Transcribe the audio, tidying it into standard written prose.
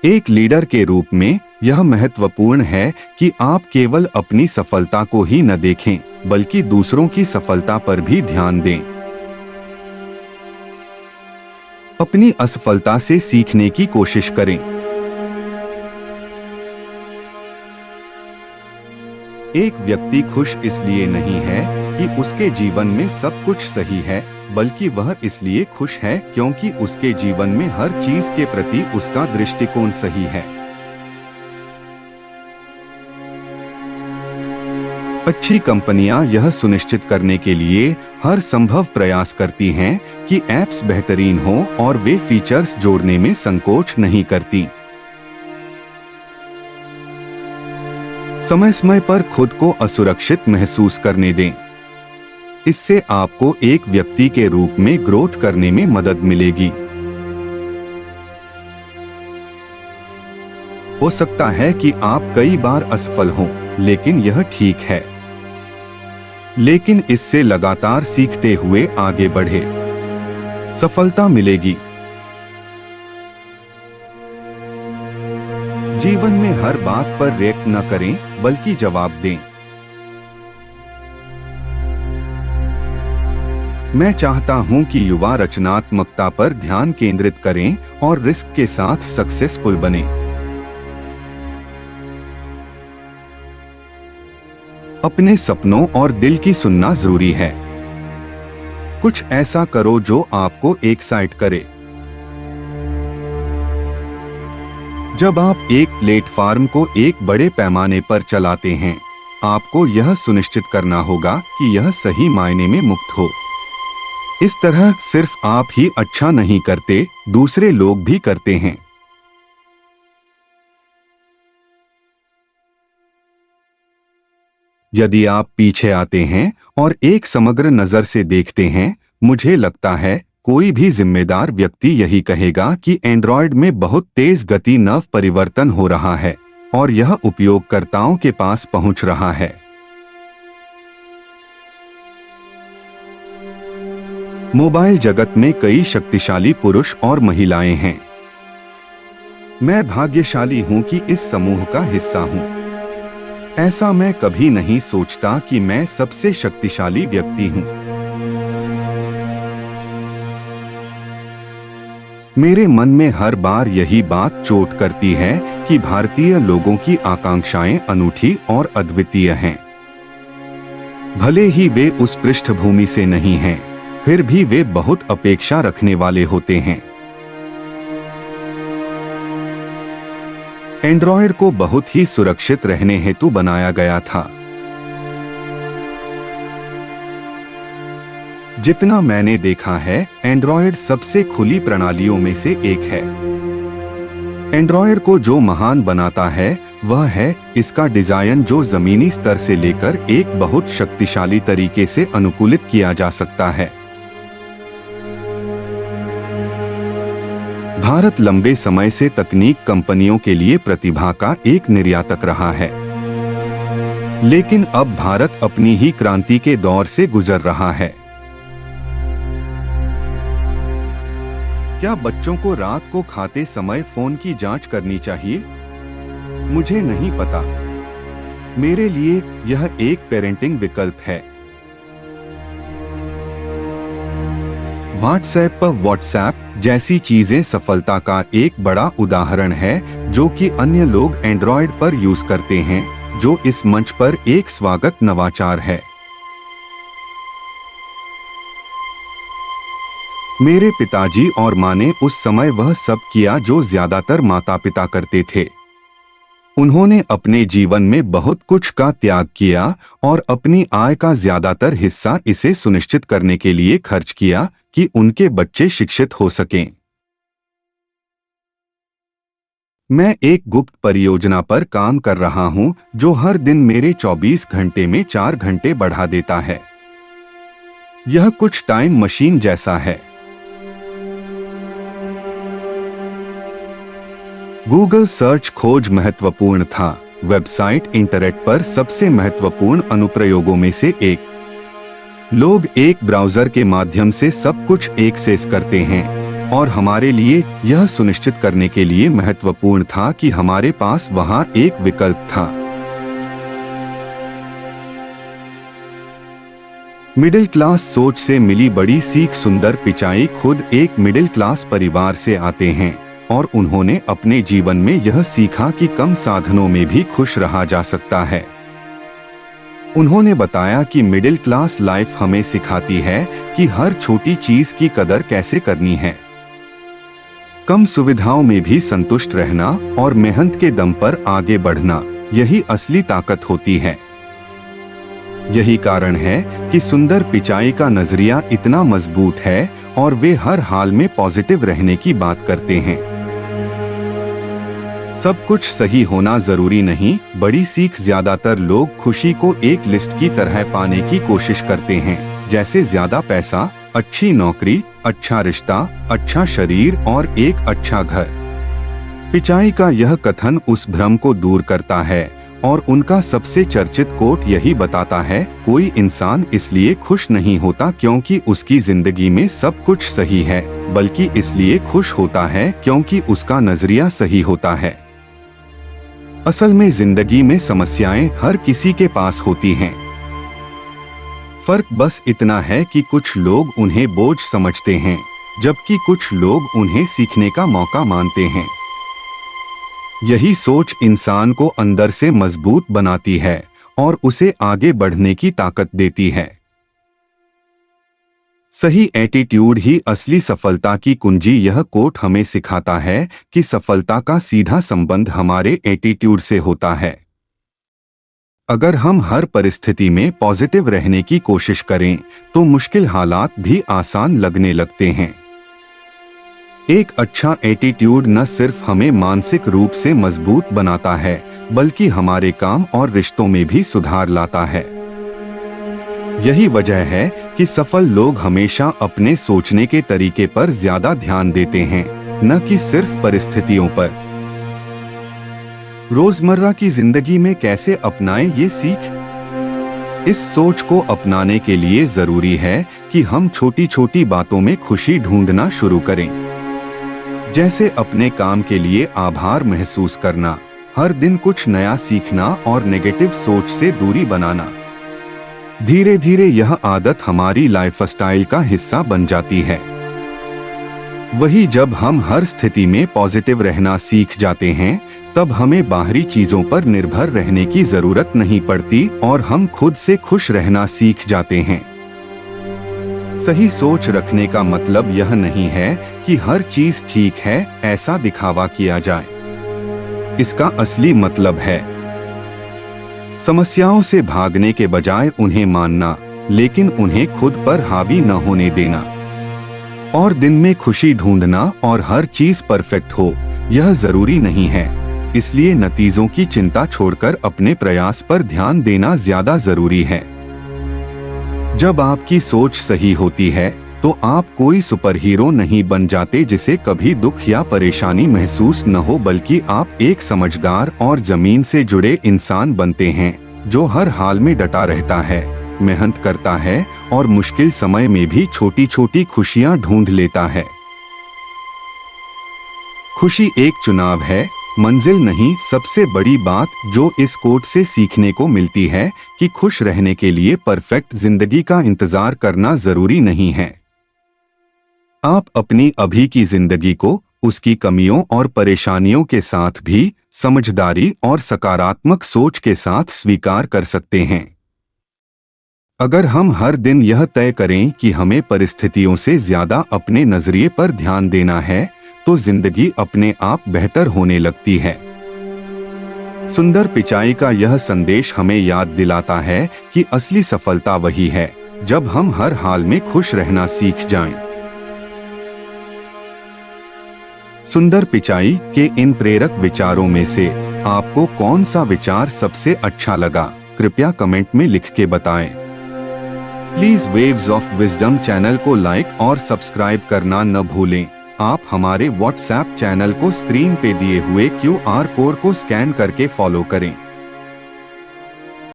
एक लीडर के रूप में यह महत्वपूर्ण है कि आप केवल अपनी सफलता को ही न देखें, बल्कि दूसरों की सफलता पर भी ध्यान दें। अपनी असफलता से सीखने की कोशिश करें। एक व्यक्ति खुश इसलिए नहीं है कि उसके जीवन में सब कुछ सही है, बल्कि वह इसलिए खुश है क्योंकि उसके जीवन में हर चीज के प्रति उसका दृष्टिकोण सही है। अच्छी कंपनियां यह सुनिश्चित करने के लिए हर संभव प्रयास करती हैं कि ऐप्स बेहतरीन हो और वे फीचर्स जोड़ने में संकोच नहीं करती। समय समय पर खुद को असुरक्षित महसूस करने दें। इससे आपको एक व्यक्ति के रूप में ग्रोथ करने में मदद मिलेगी। हो सकता है कि आप कई बार असफल हों, लेकिन यह ठीक है। लेकिन इससे लगातार सीखते हुए आगे बढ़े, सफलता मिलेगी। जीवन में हर बात पर रिएक्ट न करें, बल्कि जवाब दें। मैं चाहता हूं कि युवा रचनात्मकता पर ध्यान केंद्रित करें और रिस्क के साथ सक्सेसफुल बने। अपने सपनों और दिल की सुनना जरूरी है। कुछ ऐसा करो जो आपको एक्साइट करे। जब आप एक प्लेटफॉर्म को एक बड़े पैमाने पर चलाते हैं, आपको यह सुनिश्चित करना होगा कि यह सही मायने में मुक्त हो। इस तरह सिर्फ आप ही अच्छा नहीं करते, दूसरे लोग भी करते हैं। यदि आप पीछे आते हैं और एक समग्र नजर से देखते हैं, मुझे लगता है कोई भी जिम्मेदार व्यक्ति यही कहेगा कि एंड्रॉयड में बहुत तेज गति नव परिवर्तन हो रहा है और यह उपयोगकर्ताओं के पास पहुंच रहा है। मोबाइल जगत में कई शक्तिशाली पुरुष और महिलाएं हैं। मैं भाग्यशाली हूं कि इस समूह का हिस्सा हूं। ऐसा मैं कभी नहीं सोचता कि मैं सबसे शक्तिशाली व्यक्ति हूं। मेरे मन में हर बार यही बात चोट करती है कि भारतीय लोगों की आकांक्षाएं अनूठी और अद्वितीय हैं। भले ही वे उस पृष्ठभूमि से नहीं हैं, फिर भी वे बहुत अपेक्षा रखने वाले होते हैं। एंड्रॉयड को बहुत ही सुरक्षित रहने हेतु बनाया गया था। जितना मैंने देखा है, एंड्रॉयड सबसे खुली प्रणालियों में से एक है। एंड्रॉयड को जो महान बनाता है वह है इसका डिजाइन, जो जमीनी स्तर से लेकर एक बहुत शक्तिशाली तरीके से अनुकूलित किया जा सकता है। भारत लंबे समय से तकनीक कंपनियों के लिए प्रतिभा का एक निर्यातक रहा है, लेकिन अब भारत अपनी ही क्रांति के दौर से गुजर रहा है। क्या बच्चों को रात को खाते समय फोन की जांच करनी चाहिए? मुझे नहीं पता। मेरे लिए यह एक पेरेंटिंग विकल्प है। व्हाट्सएप जैसी चीजें सफलता का एक बड़ा उदाहरण है, जो कि अन्य लोग एंड्रॉयड पर यूज करते हैं, जो इस मंच पर एक स्वागत नवाचार है। मेरे पिताजी और माँ ने उस समय वह सब किया जो ज्यादातर माता पिता करते थे। उन्होंने अपने जीवन में बहुत कुछ का त्याग किया और अपनी आय का ज्यादातर हिस्सा इसे सुनिश्चित करने के लिए खर्च किया कि उनके बच्चे शिक्षित हो सकें। मैं एक गुप्त परियोजना पर काम कर रहा हूं, जो हर दिन मेरे 24 घंटे में 4 घंटे बढ़ा देता है। यह कुछ टाइम मशीन जैसा है। गूगल सर्च खोज महत्वपूर्ण था। वेबसाइट इंटरनेट पर सबसे महत्वपूर्ण अनुप्रयोगों में से एक। लोग एक ब्राउज़र के माध्यम से सब कुछ एक्सेस करते हैं। और हमारे लिए यह सुनिश्चित करने के लिए महत्वपूर्ण था कि हमारे पास वहां एक विकल्प था। मिडिल क्लास सोच से मिली बड़ी सीख। सुंदर पिचाई खुद एक मिडिल क्लास परिवार से आते हैं और उन्होंने अपने जीवन में यह सीखा कि कम साधनों में भी खुश रहा जा सकता है। उन्होंने बताया कि मिडिल क्लास लाइफ हमें सिखाती है कि हर छोटी चीज की कदर कैसे करनी है, कम सुविधाओं में भी संतुष्ट रहना और मेहनत के दम पर आगे बढ़ना, यही असली ताकत होती है। यही कारण है कि सुंदर पिचाई का नजरिया इतना मजबूत है और वे हर हाल में पॉजिटिव रहने की बात करते हैं। सब कुछ सही होना जरूरी नहीं। बड़ी सीख। ज्यादातर लोग खुशी को एक लिस्ट की तरह पाने की कोशिश करते हैं, जैसे ज्यादा पैसा, अच्छी नौकरी, अच्छा रिश्ता, अच्छा शरीर और एक अच्छा घर। पिचाई का यह कथन उस भ्रम को दूर करता है और उनका सबसे चर्चित कोट यही बताता है, कोई इंसान इसलिए खुश नहीं होता क्योंकि उसकी जिंदगी में सब कुछ सही है, बल्कि इसलिए खुश होता है क्योंकि उसका नजरिया सही होता है। असल में जिंदगी में समस्याएं हर किसी के पास होती हैं। फर्क बस इतना है कि कुछ लोग उन्हें बोझ समझते हैं, जबकि कुछ लोग उन्हें सीखने का मौका मानते हैं। यही सोच इंसान को अंदर से मजबूत बनाती है और उसे आगे बढ़ने की ताकत देती है। सही एटीट्यूड ही असली सफलता की कुंजी। यह कोट हमें सिखाता है कि सफलता का सीधा संबंध हमारे एटीट्यूड से होता है। अगर हम हर परिस्थिति में पॉजिटिव रहने की कोशिश करें तो मुश्किल हालात भी आसान लगने लगते हैं। एक अच्छा एटीट्यूड न सिर्फ हमें मानसिक रूप से मजबूत बनाता है, बल्कि हमारे काम और रिश्तों में भी सुधार लाता है। यही वजह है कि सफल लोग हमेशा अपने सोचने के तरीके पर ज्यादा ध्यान देते हैं, न कि सिर्फ परिस्थितियों पर। रोजमर्रा की जिंदगी में कैसे अपनाएं ये सीख? इस सोच को अपनाने के लिए जरूरी है कि हम छोटी छोटी बातों में खुशी ढूंढना शुरू करें, जैसे अपने काम के लिए आभार महसूस करना, हर दिन कुछ नया सीखना और नेगेटिव सोच से दूरी बनाना। धीरे धीरे यह आदत हमारी लाइफस्टाइल का हिस्सा बन जाती है। वही जब हम हर स्थिति में पॉजिटिव रहना सीख जाते हैं, तब हमें बाहरी चीजों पर निर्भर रहने की जरूरत नहीं पड़ती और हम खुद से खुश रहना सीख जाते हैं। सही सोच रखने का मतलब यह नहीं है कि हर चीज ठीक है ऐसा दिखावा किया जाए। इसका असली मतलब है समस्याओं से भागने के बजाय उन्हें मानना, लेकिन उन्हें खुद पर हावी न होने देना, और दिन में खुशी ढूंढना और हर चीज परफेक्ट हो यह जरूरी नहीं है। इसलिए नतीजों की चिंता छोड़कर अपने प्रयास पर ध्यान देना ज्यादा जरूरी है। जब आपकी सोच सही होती है तो आप कोई सुपर हीरो नहीं बन जाते जिसे कभी दुख या परेशानी महसूस न हो, बल्कि आप एक समझदार और जमीन से जुड़े इंसान बनते हैं जो हर हाल में डटा रहता है, मेहनत करता है और मुश्किल समय में भी छोटी छोटी खुशियां ढूंढ लेता है। खुशी एक चुनाव है, मंजिल नहीं। सबसे बड़ी बात जो इस कोट से सीखने को मिलती है कि खुश रहने के लिए परफेक्ट जिंदगी का इंतजार करना जरूरी नहीं है। आप अपनी अभी की जिंदगी को उसकी कमियों और परेशानियों के साथ भी समझदारी और सकारात्मक सोच के साथ स्वीकार कर सकते हैं। अगर हम हर दिन यह तय करें कि हमें परिस्थितियों से ज्यादा अपने नजरिए पर ध्यान देना है, तो जिंदगी अपने आप बेहतर होने लगती है। सुंदर पिचाई का यह संदेश हमें याद दिलाता है कि असली सफलता वही है जब हम हर हाल में खुश रहना सीख जाएं। सुंदर पिचाई के इन प्रेरक विचारों में से आपको कौन सा विचार सबसे अच्छा लगा? कृपया कमेंट में लिख के बताएं। Please waves of wisdom channel को लाइक और सब्सक्राइब करना न भूलें। आप हमारे व्हाट्सएप चैनल को स्क्रीन पे दिए हुए QR कोड को स्कैन करके फॉलो करें।